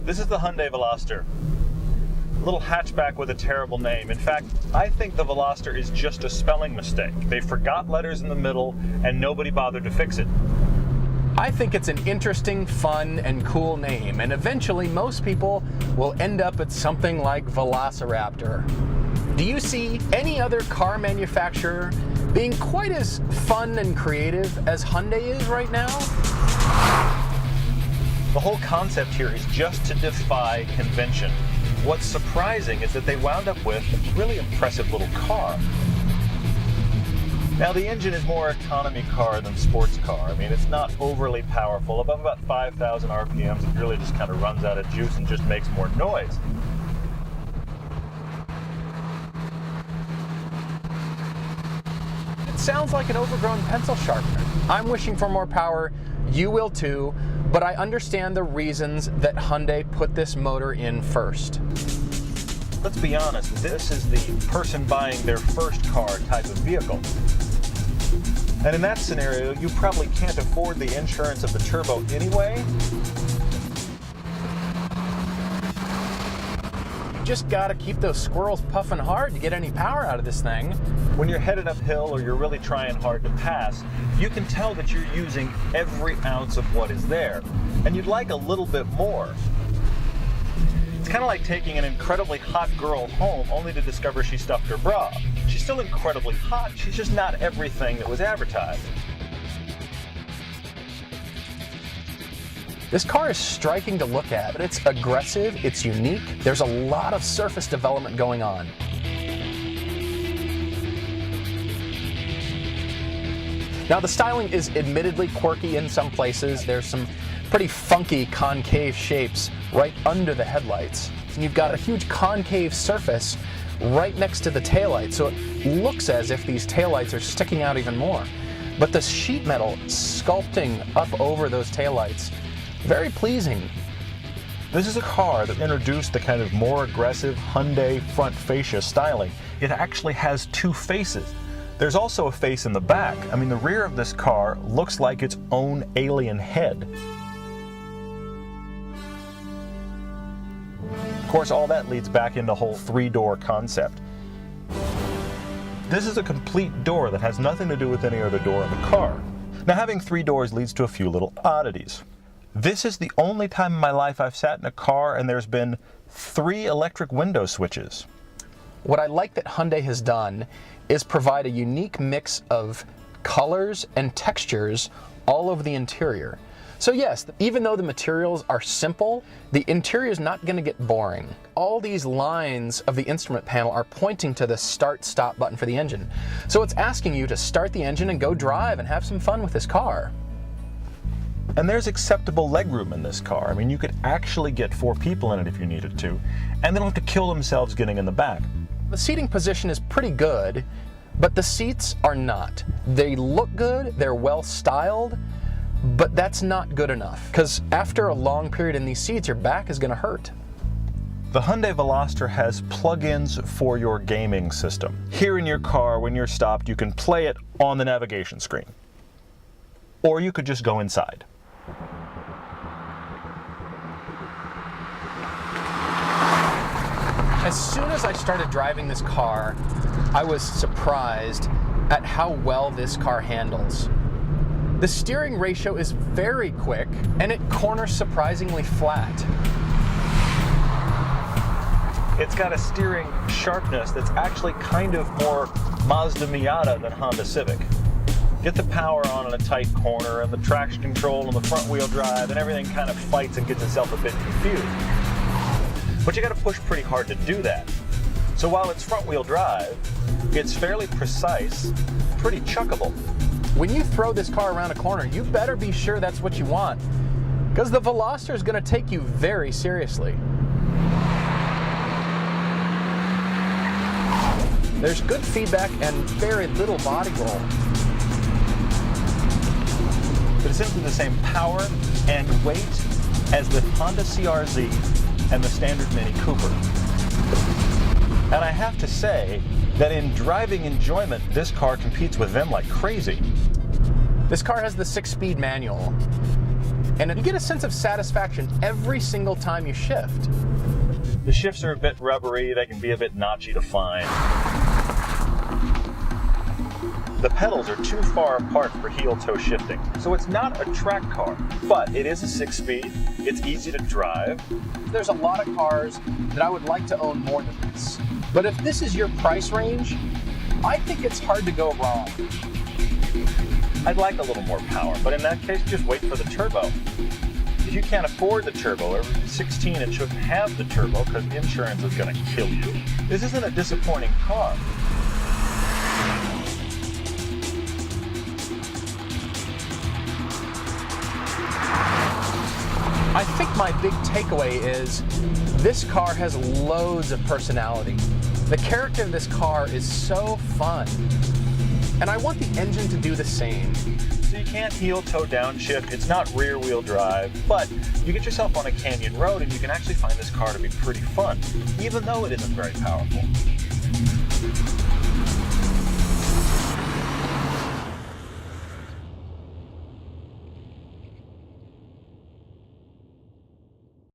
This is the Hyundai Veloster. A little hatchback with a terrible name. In fact, I think the Veloster is just a spelling mistake. They forgot letters in the middle and nobody bothered to fix it. I think it's an interesting, fun, and cool name, and eventually most people will end up at something like Velociraptor. Do you see any other car manufacturer being quite as fun and creative as Hyundai is right now? The whole concept here is just to defy convention. What's surprising is that they wound up with a really impressive little car. Now the engine is more economy car than sports car. I mean, it's not overly powerful. Above about 5,000 RPMs, it really just kind of runs out of juice and just makes more noise. It sounds like an overgrown pencil sharpener. I'm wishing for more power. You will too. But I understand the reasons that Hyundai put this motor in first. Let's be honest, this is the person buying their first car type of vehicle. And in that scenario, you probably can't afford the insurance of the turbo anyway. You just gotta keep those squirrels puffing hard to get any power out of this thing. When you're headed uphill or you're really trying hard to pass, you can tell that you're using every ounce of what is there. And you'd like a little bit more. It's kind of like taking an incredibly hot girl home only to discover she stuffed her bra. She's still incredibly hot, she's just not everything that was advertised. This car is striking to look at, but it's aggressive, it's unique, there's a lot of surface development going on. Now the styling is admittedly quirky in some places. There's some pretty funky concave shapes right under the headlights. And you've got a huge concave surface right next to the taillight, so it looks as if these taillights are sticking out even more. But the sheet metal sculpting up over those taillights, very pleasing. This is a car that introduced the kind of more aggressive Hyundai front fascia styling. It actually has two faces. There's also a face in the back. I mean, the rear of this car looks like its own alien head. Of course, all that leads back into the whole three-door concept. This is a complete door that has nothing to do with any other door in the car. Now, having three doors leads to a few little oddities. This is the only time in my life I've sat in a car and there's been 3 electric window switches. What I like that Hyundai has done is provide a unique mix of colors and textures all over the interior. So yes, even though the materials are simple, the interior is not going to get boring. All these lines of the instrument panel are pointing to the start-stop button for the engine. So it's asking you to start the engine and go drive and have some fun with this car. And there's acceptable legroom in this car. I mean, you could actually get 4 people in it if you needed to, and they don't have to kill themselves getting in the back. The seating position is pretty good, but the seats are not. They look good, they're well styled, but that's not good enough, because after a long period in these seats, your back is going to hurt. The Hyundai Veloster has plug-ins for your gaming system. Here in your car, when you're stopped, you can play it on the navigation screen. Or you could just go inside. As soon as I started driving this car, I was surprised at how well this car handles. The steering ratio is very quick, and it corners surprisingly flat. It's got a steering sharpness that's actually kind of more Mazda Miata than Honda Civic. Get the power on in a tight corner, and the traction control and the front wheel drive, and everything kind of fights and gets itself a bit confused. But you got to push pretty hard to do that. So while it's front wheel drive, it's fairly precise, pretty chuckable. When you throw this car around a corner, you better be sure that's what you want, because the Veloster is going to take you very seriously. There's good feedback and very little body roll. But it's simply the same power and weight as the Honda CR-Z and the standard Mini Cooper. And I have to say that in driving enjoyment, this car competes with them like crazy. This car has the 6-speed manual. And you get a sense of satisfaction every single time you shift. The shifts are a bit rubbery, they can be a bit notchy to find. The pedals are too far apart for heel-toe shifting, so it's not a track car, but it is a 6-speed, it's easy to drive. There's a lot of cars that I would like to own more than this. But if this is your price range, I think it's hard to go wrong. I'd like a little more power, but in that case, just wait for the turbo. If you can't afford the turbo, every 16 it shouldn't have the turbo because insurance is going to kill you. This isn't a disappointing car. I think my big takeaway is this car has loads of personality. The character of this car is so fun. And I want the engine to do the same. So you can't heel-toe downshift, it's not rear-wheel drive, but you get yourself on a canyon road and you can actually find this car to be pretty fun, even though it isn't very powerful.